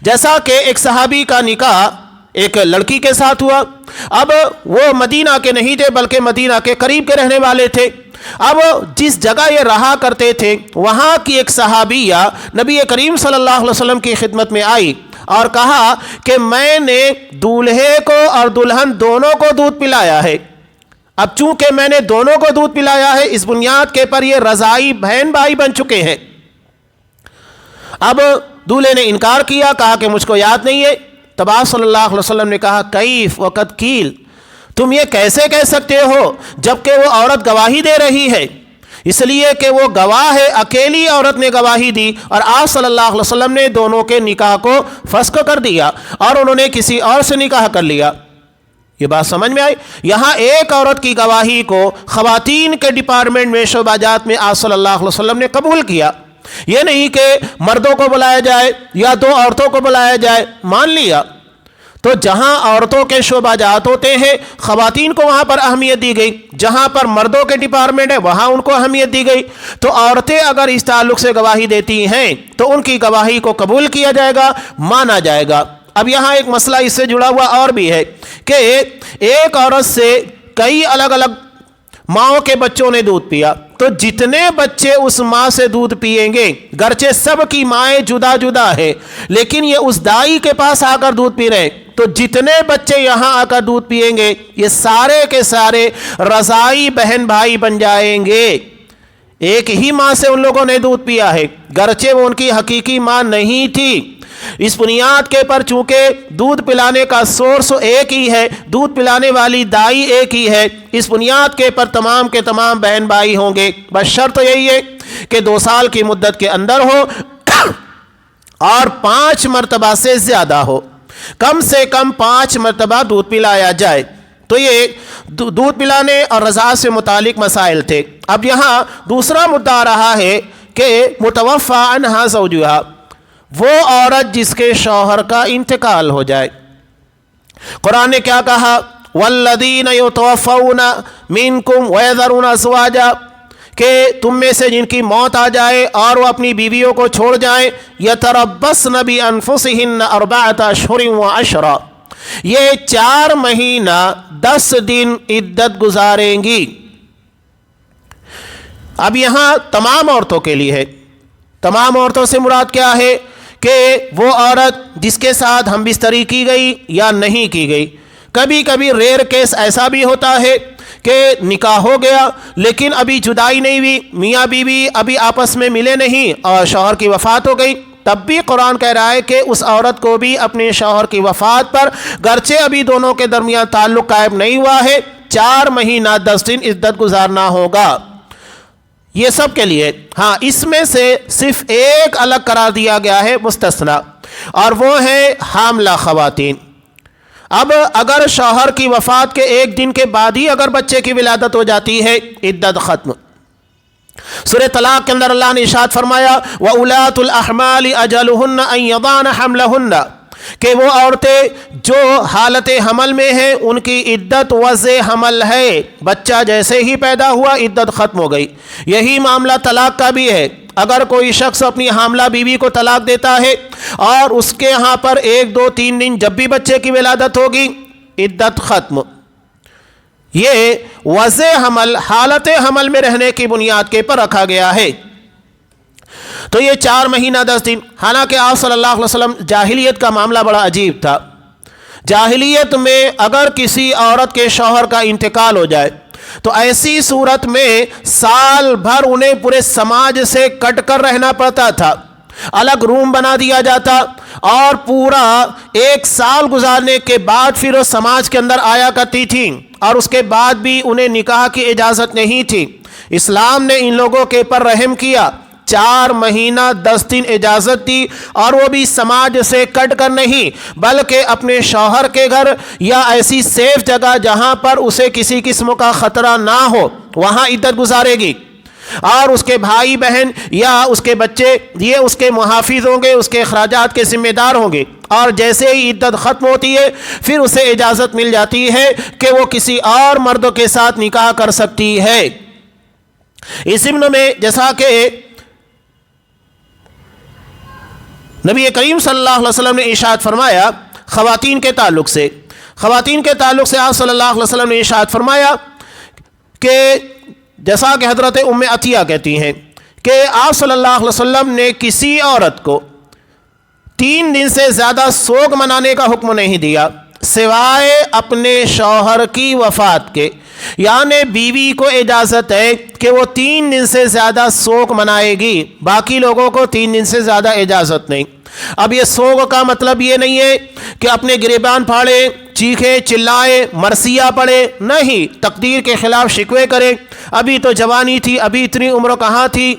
جیسا کہ ایک صحابی کا نکاح ایک لڑکی کے ساتھ ہوا، اب وہ مدینہ کے نہیں تھے بلکہ مدینہ کے قریب کے رہنے والے تھے۔ اب جس جگہ یہ رہا کرتے تھے وہاں کی ایک صحابیہ نبی کریم صلی اللہ علیہ وسلم کی خدمت میں آئی اور کہا کہ میں نے دولہے کو اور دلہن دونوں کو دودھ پلایا ہے۔ اب چونکہ میں نے دونوں کو دودھ پلایا ہے اس بنیاد کے پر یہ رضاعی بہن بھائی بن چکے ہیں۔ اب دولہے نے انکار کیا، کہا کہ مجھ کو یاد نہیں ہے۔ تب آپ صلی اللہ علیہ وسلم نے کہا کیف وقد کیل، تم یہ کیسے کہہ سکتے ہو جبکہ وہ عورت گواہی دے رہی ہے؟ اس لیے کہ وہ گواہ ہے، اکیلی عورت نے گواہی دی اور آپ صلی اللہ علیہ وسلم نے دونوں کے نکاح کو فسخ کر دیا اور انہوں نے کسی اور سے نکاح کر لیا۔ یہ بات سمجھ میں آئی؟ یہاں ایک عورت کی گواہی کو خواتین کے ڈپارٹمنٹ میں شعبہ جات میں آپ صلی اللہ علیہ وسلم نے قبول کیا. یہ نہیں کہ مردوں کو بلایا جائے یا 2 عورتوں کو بلایا جائے، مان لیا. تو جہاں عورتوں کے شعبہ جات ہوتے ہیں خواتین کو وہاں پر اہمیت دی گئی، جہاں پر مردوں کے ڈپارٹمنٹ ہے وہاں ان کو اہمیت دی گئی. تو عورتیں اگر اس تعلق سے گواہی دیتی ہیں تو ان کی گواہی کو قبول کیا جائے گا، مانا جائے گا. اب یہاں ایک مسئلہ اس سے جڑا ہوا اور بھی ہے کہ ایک عورت سے کئی الگ الگ ماؤں کے بچوں نے دودھ پیا، تو جتنے بچے اس ماں سے دودھ پیئیں گے، گرچہ سب کی مائیں جدا جدا ہیں لیکن یہ اس دائی کے پاس آ کر دودھ پی رہے ہیں، تو جتنے بچے یہاں آ کر دودھ پیئیں گے یہ سارے کے سارے رضاعی بہن بھائی بن جائیں گے. ایک ہی ماں سے ان لوگوں نے دودھ پیا ہے، گرچہ وہ ان کی حقیقی ماں نہیں تھی. اس بنیاد کے پر چونکہ دودھ پلانے کا سورس ایک ہی ہے، دودھ پلانے والی دائی ایک ہی ہے، اس بنیاد کے پر تمام کے تمام بہن بھائی ہوں گے. بس شرط یہی ہے کہ 2 سال کی مدت کے اندر ہو اور 5 مرتبہ سے زیادہ ہو، کم سے کم 5 مرتبہ دودھ پلایا جائے. تو یہ دودھ پلانے اور رضاعت سے متعلق مسائل تھے. اب یہاں دوسرا مدعا رہا ہے کہ متوفی عنہا زوجہا، وہ عورت جس کے شوہر کا انتقال ہو جائے. قرآن نے کیا کہا؟ والذین یتوفون منکم ویذرون ازواجا، کہ تم میں سے جن کی موت آ جائے اور وہ اپنی بیویوں کو چھوڑ جائیں، یتربصن بانفسہن 4 اشہر وعشرا، یہ 4 مہینہ 10 دن عدت گزاریں گی. اب یہاں تمام عورتوں کے لیے ہے. تمام عورتوں سے مراد کیا ہے؟ کہ وہ عورت جس کے ساتھ ہم بستری کی گئی یا نہیں کی گئی. کبھی کبھی ریئر کیس ایسا بھی ہوتا ہے کہ نکاح ہو گیا لیکن ابھی جدائی نہیں ہوئی، میاں بیوی ابھی آپس میں ملے نہیں اور شوہر کی وفات ہو گئی، تب بھی قرآن کہہ رہا ہے کہ اس عورت کو بھی اپنے شوہر کی وفات پر، گرچہ ابھی دونوں کے درمیان تعلق قائم نہیں ہوا ہے، 4 مہینہ 10 دن عدت گزارنا ہوگا. یہ سب کے لیے. ہاں، اس میں سے صرف ایک الگ قرار دیا گیا ہے مستثنا، اور وہ ہے حاملہ خواتین. اب اگر شوہر کی وفات کے 1 دن کے بعد ہی اگر بچے کی ولادت ہو جاتی ہے، عدت ختم. سورہ طلاق کے اندر اللہ نے ارشاد فرمایا وَأُولَاتُ الْأَحْمَالِ أَجَلُهُنَّ أَن يَضَعْنَ حَمْلَهُنَّ، کہ وہ عورتیں جو حالت حمل میں ہیں ان کی عدت وضع حمل ہے، بچہ جیسے ہی پیدا ہوا عدت ختم ہو گئی. یہی معاملہ طلاق کا بھی ہے. اگر کوئی شخص اپنی حاملہ بیوی کو طلاق دیتا ہے اور اس کے ہاں پر 1 2 3 دن جب بھی بچے کی ولادت ہوگی عدت ختم. یہ وضع حمل، حالت حمل میں رہنے کی بنیاد کے پر رکھا گیا ہے. تو یہ 4 مہینہ 10 دن. حالانکہ آپ صلی اللہ علیہ وسلم، جاہلیت کا معاملہ بڑا عجیب تھا. جاہلیت میں اگر کسی عورت کے شوہر کا انتقال ہو جائے تو ایسی صورت میں سال بھر انہیں پورے سماج سے کٹ کر رہنا پڑتا تھا. الگ روم بنا دیا جاتا اور پورا 1 سال گزارنے کے بعد پھر وہ سماج کے اندر آیا کرتی تھی، اور اس کے بعد بھی انہیں نکاح کی اجازت نہیں تھی. اسلام نے ان لوگوں کے پر رحم کیا، 4 مہینہ 10 دن اجازت دی، اور وہ بھی سماج سے کٹ کر نہیں بلکہ اپنے شوہر کے گھر یا ایسی سیف جگہ جہاں پر اسے کسی قسم کا خطرہ نہ ہو وہاں عدت گزارے گی، اور اس کے بھائی بہن یا اس کے بچے یہ اس کے محافظ ہوں گے، اس کے اخراجات کے ذمہ دار ہوں گے. اور جیسے ہی عدت ختم ہوتی ہے پھر اسے اجازت مل جاتی ہے کہ وہ کسی اور مرد کے ساتھ نکاح کر سکتی ہے. اس ضمن میں جیسا کہ نبی کریم صلی اللہ علیہ وسلم نے ارشاد فرمایا خواتین کے تعلق سے آپ صلی اللہ علیہ وسلم نے ارشاد فرمایا کہ جیسا کہ حضرت ام عطیہ کہتی ہیں کہ آپ صلی اللہ علیہ وسلم نے کسی عورت کو 3 دن سے زیادہ سوگ منانے کا حکم نہیں دیا سوائے اپنے شوہر کی وفات کے. یعنی بیوی کو اجازت ہے کہ وہ 3 دن سے زیادہ سوگ منائے گی، باقی لوگوں کو 3 دن سے زیادہ اجازت نہیں. اب یہ سوگ کا مطلب یہ نہیں ہے کہ اپنے گریبان پھاڑے، چیخے چلائے، مرثیہ پڑے، نہیں، تقدیر کے خلاف شکوے کرے، ابھی تو جوانی تھی، ابھی اتنی عمر کہاں تھی،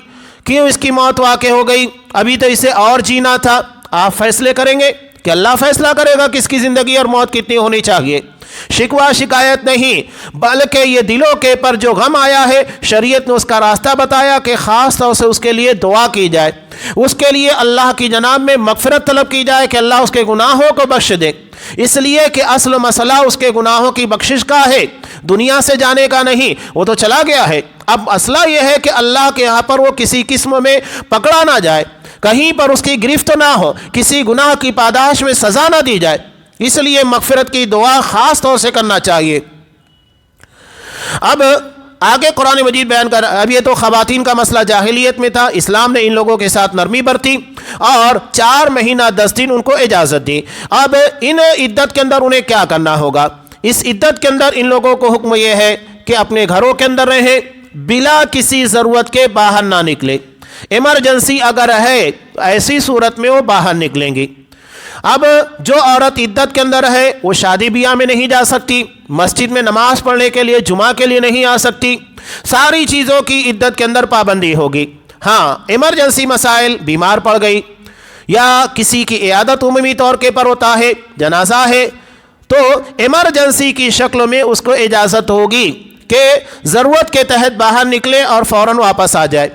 کیوں اس کی موت واقع ہو گئی، ابھی تو اسے اور جینا تھا. آپ فیصلے کریں گے کہ اللہ فیصلہ کرے گا کس کی زندگی اور موت کتنی ہونی چاہیے۔ شکوہ شکایت نہیں، بلکہ یہ دلوں کے پر جو غم آیا ہے، شریعت نے اس کا راستہ بتایا کہ خاص طور سے اس کے لیے دعا کی جائے، اس کے لیے اللہ کی جناب میں مغفرت طلب کی جائے کہ اللہ اس کے گناہوں کو بخش دے، اس لیے کہ اصل مسئلہ اس کے گناہوں کی بخشش کا ہے، دنیا سے جانے کا نہیں، وہ تو چلا گیا ہے۔ اب مسئلہ یہ ہے کہ اللہ کے یہاں پر وہ کسی قسم میں پکڑا نہ جائے، کہیں پر اس کی گرفت نہ ہو، کسی گناہ کی پاداش میں سزا نہ دی جائے، اس لیے مغفرت کی دعا خاص طور سے کرنا چاہیے۔ اب آگے قرآن مجید بیان کر، اب یہ تو خواتین کا مسئلہ جاہلیت میں تھا، اسلام نے ان لوگوں کے ساتھ نرمی برتی اور 4 مہینہ 10 دن ان کو اجازت دی۔ اب ان عدت کے اندر انہیں کیا کرنا ہوگا؟ اس عدت کے اندر ان لوگوں کو حکم یہ ہے کہ اپنے گھروں کے اندر رہیں، بلا کسی ضرورت کے باہر نہ نکلے، ایمرجنسی اگر ہے ایسی صورت میں وہ باہر نکلیں گی۔ اب جو عورت عدت کے اندر ہے وہ شادی بیاہ میں نہیں جا سکتی، مسجد میں نماز پڑھنے کے لیے، جمعہ کے لیے نہیں آ سکتی، ساری چیزوں کی عدت کے اندر پابندی ہوگی۔ ہاں، ایمرجنسی مسائل، بیمار پڑ گئی یا کسی کی عیادت عمومی طور کے پر ہوتا ہے، جنازہ ہے، تو ایمرجنسی کی شکل میں اس کو اجازت ہوگی کہ ضرورت کے تحت باہر نکلے اور فوراً واپس آ جائے۔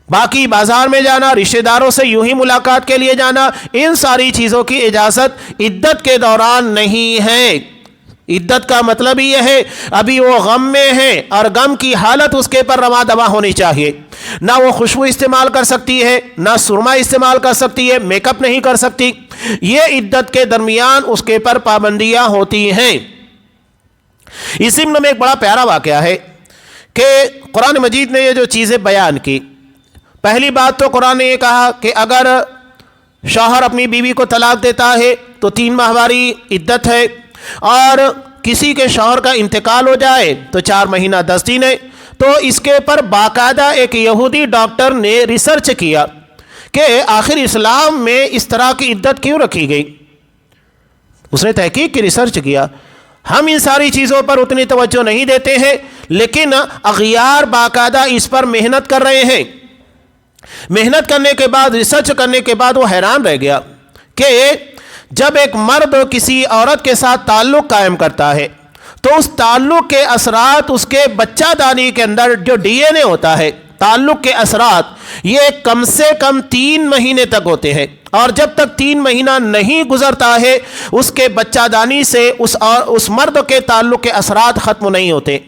باقی بازار میں جانا، رشتہ داروں سے یوں ہی ملاقات کے لیے جانا، ان ساری چیزوں کی اجازت عدت کے دوران نہیں ہے۔ عدت کا مطلب یہ ہے ابھی وہ غم میں ہے اور غم کی حالت اس کے پر رواں دواں ہونی چاہیے، نہ وہ خوشبو استعمال کر سکتی ہے، نہ سرما استعمال کر سکتی ہے، میک اپ نہیں کر سکتی، یہ عدت کے درمیان اس کے پر پابندیاں ہوتی ہیں۔ اس ضمن میں ایک بڑا پیارا واقعہ ہے کہ قرآن مجید نے یہ جو چیزیں بیان کی، پہلی بات تو قرآن نے یہ کہا کہ اگر شوہر اپنی بیوی کو طلاق دیتا ہے تو 3 ماہواری عدت ہے، اور کسی کے شوہر کا انتقال ہو جائے تو 4 مہینہ 10 دن ہے۔ تو اس کے پر باقاعدہ ایک یہودی ڈاکٹر نے ریسرچ کیا کہ آخر اسلام میں اس طرح کی عدت کیوں رکھی گئی۔ اس نے تحقیق کی، ریسرچ کیا۔ ہم ان ساری چیزوں پر اتنی توجہ نہیں دیتے ہیں، لیکن اغیار باقاعدہ اس پر محنت کر رہے ہیں۔ محنت کرنے کے بعد، ریسرچ کرنے کے بعد وہ حیران رہ گیا کہ جب ایک مرد کسی عورت کے ساتھ تعلق قائم کرتا ہے تو اس تعلق کے اثرات اس کے بچہ دانی کے اندر جو ڈی این اے ہوتا ہے، تعلق کے اثرات یہ کم سے کم 3 مہینے تک ہوتے ہیں، اور جب تک 3 مہینہ نہیں گزرتا ہے اس کے بچہ دانی سے اس مرد کے تعلق کے اثرات ختم نہیں ہوتے۔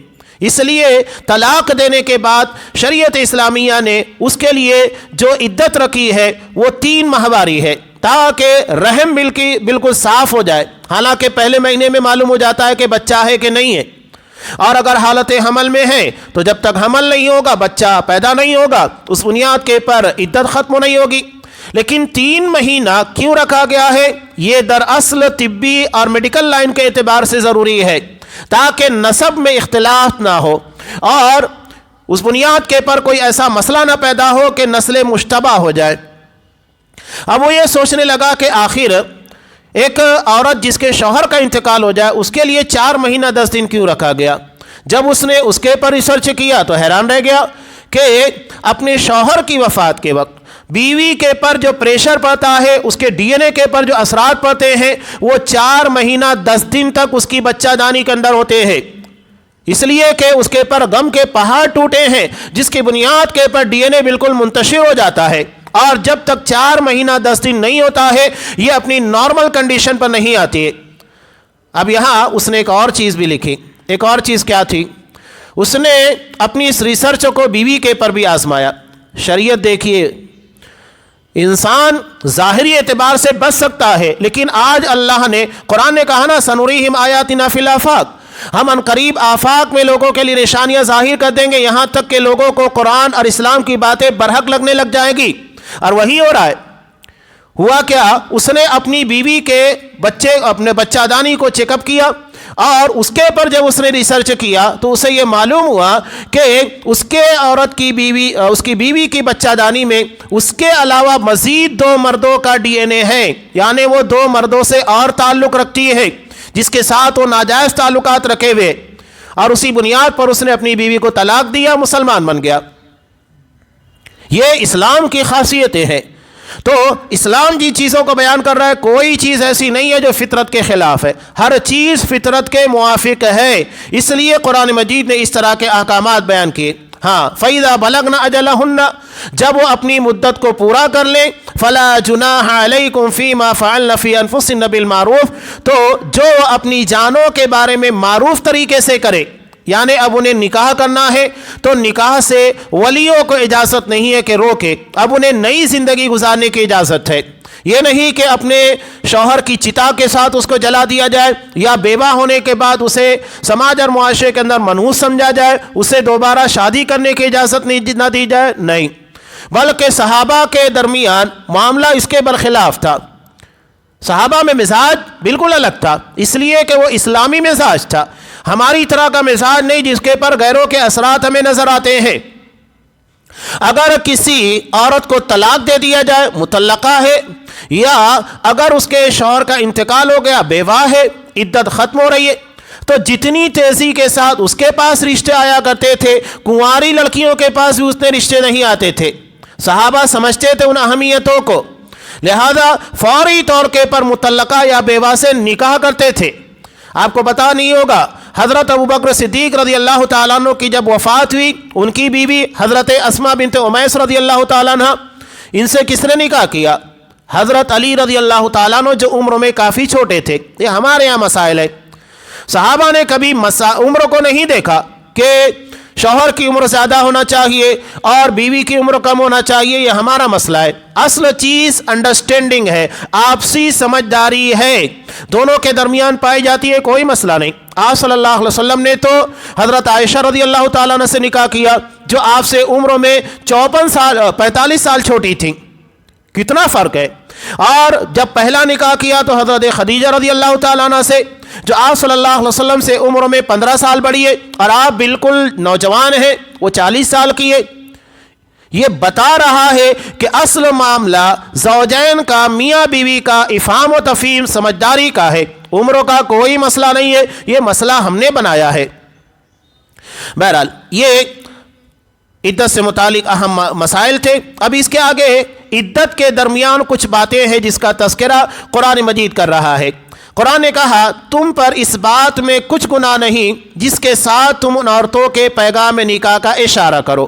اس لیے طلاق دینے کے بعد شریعت اسلامیہ نے اس کے لیے جو عدت رکھی ہے وہ 3 ماہواری ہے، تاکہ رحم بالکل صاف ہو جائے۔ حالانکہ پہلے مہینے میں معلوم ہو جاتا ہے کہ بچہ ہے کہ نہیں ہے، اور اگر حالت حمل میں ہے تو جب تک حمل نہیں ہوگا، بچہ پیدا نہیں ہوگا، اس بنیاد کے پر عدت ختم نہیں ہوگی۔ لیکن 3 مہینہ کیوں رکھا گیا ہے؟ یہ دراصل طبی اور میڈیکل لائن کے اعتبار سے ضروری ہے تاکہ نسب میں اختلاف نہ ہو اور اس بنیاد کے پر کوئی ایسا مسئلہ نہ پیدا ہو کہ نسل مشتبہ ہو جائے۔ اب وہ یہ سوچنے لگا کہ آخر ایک عورت جس کے شوہر کا انتقال ہو جائے اس کے لیے 4 مہینہ 10 دن کیوں رکھا گیا؟ جب اس نے اس کے پر ریسرچ کیا تو حیران رہ گیا کہ اپنے شوہر کی وفات کے وقت بیوی کے پر جو پریشر پڑتا ہے، اس کے ڈی این اے کے پر جو اثرات پڑتے ہیں، وہ 4 مہینہ 10 دن تک اس کی بچہ دانی کے اندر ہوتے ہیں، اس لیے کہ اس کے پر غم کے پہاڑ ٹوٹے ہیں، جس کی بنیاد کے پر ڈی این اے بالکل منتشر ہو جاتا ہے، اور جب تک 4 مہینہ 10 دن نہیں ہوتا ہے یہ اپنی نارمل کنڈیشن پر نہیں آتی ہے۔ اب یہاں اس نے ایک اور چیز بھی لکھی۔ ایک اور چیز کیا تھی؟ اس نے اپنی اس ریسرچ کو بیوی کے پر بھی آزمایا۔ شریعت دیکھیے، انسان ظاہری اعتبار سے بچ سکتا ہے، لیکن آج اللہ نے، قرآن نے کہا نا سنوریہم آیاتنا فی الآفاق، ہم عنقریب آفاق میں لوگوں کے لیے نشانیاں ظاہر کر دیں گے، یہاں تک کہ لوگوں کو قرآن اور اسلام کی باتیں برحق لگنے لگ جائیں گی۔ اور وہی ہو رہا ہے۔ ہوا کیا؟ اس نے اپنی بیوی کے اپنے بچہ دانی کو چیک اپ کیا، اور اس کے پر جب اس نے ریسرچ کیا تو اسے یہ معلوم ہوا کہ اس کی بیوی کی بچہ دانی میں اس کے علاوہ مزید 2 مردوں کا ڈی این اے ہے، یعنی وہ 2 مردوں سے اور تعلق رکھتی ہے جس کے ساتھ وہ ناجائز تعلقات رکھے ہوئے، اور اسی بنیاد پر اس نے اپنی بیوی کو طلاق دیا، مسلمان بن گیا۔ یہ اسلام کی خاصیتیں ہیں۔ تو اسلام جن چیزوں کو بیان کر رہا ہے کوئی چیز ایسی نہیں ہے جو فطرت کے خلاف ہے، ہر چیز فطرت کے موافق ہے، اس لیے قرآن مجید نے اس طرح کے احکامات بیان کیے۔ ہاں، فَإِذَا بَلَغْنَ أَجَلَهُنَّ، جب وہ اپنی مدت کو پورا کر لیں، فَلَا جُنَاحَ عَلَيْكُمْ فِي مَا فَعَلْنَ فِي أَنفُسِهِنَّ بِالْمَعْرُوفِ، تو جو اپنی جانوں کے بارے میں معروف طریقے سے کرے، یعنی اب انہیں نکاح کرنا ہے تو نکاح سے ولیوں کو اجازت نہیں ہے کہ روکے، اب انہیں نئی زندگی گزارنے کی اجازت ہے، یہ نہیں کہ اپنے شوہر کی چتا کے ساتھ اس کو جلا دیا جائے یا بیوہ ہونے کے بعد اسے سماج اور معاشرے کے اندر منحوس سمجھا جائے، اسے دوبارہ شادی کرنے کی اجازت نہ دی جائے، نہیں، بلکہ صحابہ کے درمیان معاملہ اس کے برخلاف تھا۔ صحابہ میں مزاج بالکل الگ تھا، اس لیے کہ وہ اسلامی مزاج تھا، ہماری طرح کا مزاج نہیں جس کے پر غیروں کے اثرات ہمیں نظر آتے ہیں۔ اگر کسی عورت کو طلاق دے دیا جائے، مطلقہ ہے، یا اگر اس کے شوہر کا انتقال ہو گیا، بیوہ ہے، عدت ختم ہو رہی ہے، تو جتنی تیزی کے ساتھ اس کے پاس رشتے آیا کرتے تھے، کنواری لڑکیوں کے پاس بھی اتنے رشتے نہیں آتے تھے۔ صحابہ سمجھتے تھے ان اہمیتوں کو، لہذا فوری طور کے پر مطلقہ یا بیوہ سے نکاح کرتے تھے۔ آپ کو پتہ نہیں ہوگا، حضرت ابوبکر صدیق رضی اللہ تعالیٰ عنہ کی جب وفات ہوئی، ان کی بیوی حضرت اسماء بنت امیس رضی اللہ تعالیٰ عنہ، ان سے کس نے نکاح کیا؟ حضرت علی رضی اللہ تعالیٰ عنہ، جو عمر میں کافی چھوٹے تھے۔ یہ ہمارے یہاں مسائل ہے، صحابہ نے کبھی عمر کو نہیں دیکھا کہ شوہر کی عمر زیادہ ہونا چاہیے اور بیوی کی عمر کم ہونا چاہیے، یہ ہمارا مسئلہ ہے۔ اصل چیز انڈرسٹینڈنگ ہے، آپسی سمجھداری ہے، دونوں کے درمیان پائی جاتی ہے، کوئی مسئلہ نہیں۔ آپ صلی اللہ علیہ وسلم نے تو حضرت عائشہ رضی اللہ تعالیٰ عنہ سے نکاح کیا، جو آپ سے عمر میں 45 سال چھوٹی تھیں، کتنا فرق ہے۔ اور جب پہلا نکاح کیا تو حضرت خدیجہ رضی اللہ تعالیٰ عنہ سے، جو آپ صلی اللہ علیہ وسلم سے عمر میں 15 سال بڑی ہے، اور آپ بالکل نوجوان ہیں، وہ 40 سال کی ہے۔ یہ بتا رہا ہے کہ اصل معاملہ زوجین کا، میاں بیوی کا افہام و تفہیم سمجھداری کا ہے، عمر کا کوئی مسئلہ نہیں ہے، یہ مسئلہ ہم نے بنایا ہے۔ بہرحال یہ عدت سے متعلق اہم مسائل تھے۔ اب اس کے آگے عدت کے درمیان کچھ باتیں ہیں جس کا تذکرہ قرآن مجید کر رہا ہے۔ قرآن نے کہا تم پر اس بات میں کچھ گناہ نہیں جس کے ساتھ تم ان عورتوں کے پیغام نکاح کا اشارہ کرو،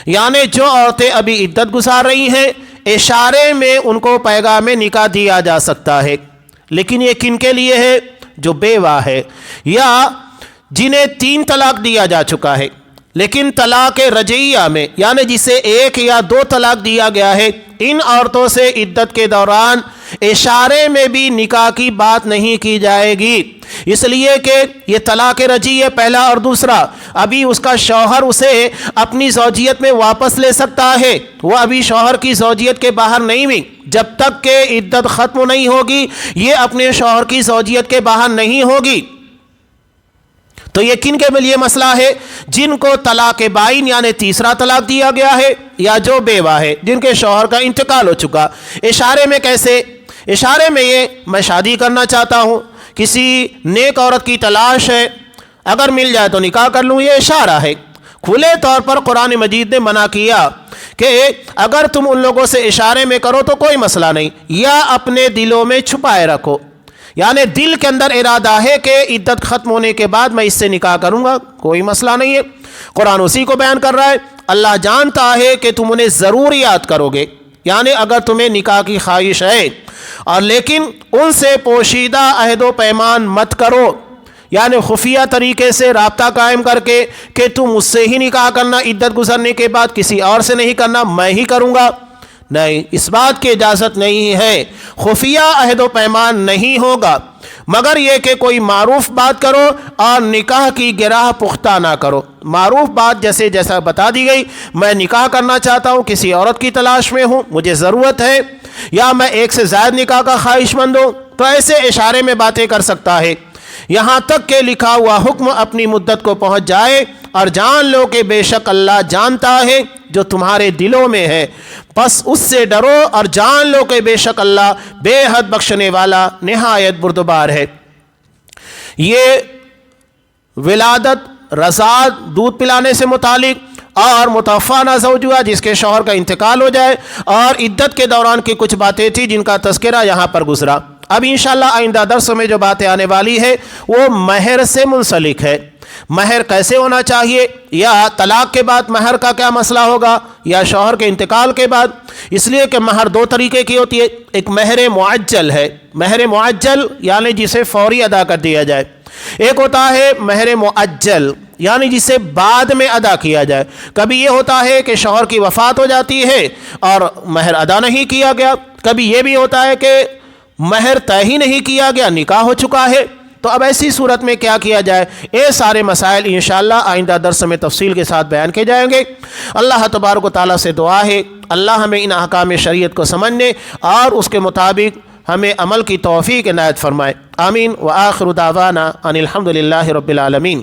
یعنی جو عورتیں ابھی عدت گزار رہی ہیں، اشارے میں ان کو پیغام نکاح دیا جا سکتا ہے، لیکن یہ کن کے لیے ہے؟ جو بیوہ ہے یا جنہیں 3 طلاق دیا جا چکا ہے، لیکن طلاق رجعیہ میں، یعنی جسے 1 یا 2 طلاق دیا گیا ہے، ان عورتوں سے عدت کے دوران اشارے میں بھی نکاح کی بات نہیں کی جائے گی، اس لیے کہ یہ طلاق رجعی ہے پہلا، اور دوسرا ابھی اس کا شوہر اسے اپنی زوجیت میں واپس لے سکتا ہے، وہ ابھی شوہر کی زوجیت کے باہر نہیں ہوئی، جب تک کہ عدت ختم نہیں ہوگی یہ اپنے شوہر کی زوجیت کے باہر نہیں ہوگی۔ تو یہ کن کے لیے مسئلہ ہے؟ جن کو طلاق بائن یعنی تیسرا طلاق دیا گیا ہے، یا جو بیوہ ہے جن کے شوہر کا انتقال ہو چکا۔ اشارے میں کیسے؟ اشارے میں یہ، میں شادی کرنا چاہتا ہوں، کسی نیک عورت کی تلاش ہے، اگر مل جائے تو نکاح کر لوں، یہ اشارہ ہے۔ کھلے طور پر قرآن مجید نے منع کیا کہ اگر تم ان لوگوں سے اشارے میں کرو تو کوئی مسئلہ نہیں، یا اپنے دلوں میں چھپائے رکھو، یعنی دل کے اندر ارادہ ہے کہ عدت ختم ہونے کے بعد میں اس سے نکاح کروں گا، کوئی مسئلہ نہیں ہے۔ قرآن اسی کو بیان کر رہا ہے، اللہ جانتا ہے کہ تم انہیں ضرور یاد کرو گے، یعنی اگر تمہیں نکاح کی خواہش ہے، اور لیکن ان سے پوشیدہ عہد و پیمان مت کرو، یعنی خفیہ طریقے سے رابطہ قائم کر کے کہ تم اس سے ہی نکاح کرنا، عدت گزرنے کے بعد کسی اور سے نہیں کرنا، میں ہی کروں گا، نہیں، اس بات کی اجازت نہیں ہے۔ خفیہ عہد و پیمان نہیں ہوگا، مگر یہ کہ کوئی معروف بات کرو اور نکاح کی گرہ پختہ نہ کرو۔ معروف بات جیسا بتا دی گئی، میں نکاح کرنا چاہتا ہوں، کسی عورت کی تلاش میں ہوں، مجھے ضرورت ہے، یا میں 1 سے زائد نکاح کا خواہش مند ہوں، تو ایسے اشارے میں باتیں کر سکتا ہے، یہاں تک کہ لکھا ہوا حکم اپنی مدت کو پہنچ جائے، اور جان لو کہ بے شک اللہ جانتا ہے جو تمہارے دلوں میں ہے، پس اس سے ڈرو اور جان لو کہ بے شک اللہ بے حد بخشنے والا نہایت بردبار ہے۔ یہ ولادت، رضاعت، دودھ پلانے سے متعلق اور متوفانہ زوجہ جس کے شوہر کا انتقال ہو جائے، اور عدت کے دوران کی کچھ باتیں تھیں جن کا تذکرہ یہاں پر گزرا۔ اب انشاءاللہ آئندہ درس میں جو باتیں آنے والی ہے وہ مہر سے منسلک ہے۔ مہر کیسے ہونا چاہیے، یا طلاق کے بعد مہر کا کیا مسئلہ ہوگا، یا شوہر کے انتقال کے بعد۔ اس لیے کہ مہر دو طریقے کی ہوتی ہے، ایک مہر معجل ہے، مہر معجل یعنی جسے فوری ادا کر دیا جائے، ایک ہوتا ہے مہر مؤجل یعنی جسے بعد میں ادا کیا جائے۔ کبھی یہ ہوتا ہے کہ شوہر کی وفات ہو جاتی ہے اور مہر ادا نہیں کیا گیا، کبھی یہ بھی ہوتا ہے کہ مہر طے ہی نہیں کیا گیا، نکاح ہو چکا ہے۔ تو اب ایسی صورت میں کیا کیا جائے، یہ سارے مسائل انشاءاللہ آئندہ درس میں تفصیل کے ساتھ بیان کیے جائیں گے۔ اللہ تبارک و تعالیٰ سے دعا ہے اللہ ہمیں ان احکام شریعت کو سمجھنے اور اس کے مطابق ہمیں عمل کی توفیق عنایت فرمائے۔ آمین۔ وآخر دعوانا ان الحمد للہ رب العالمین۔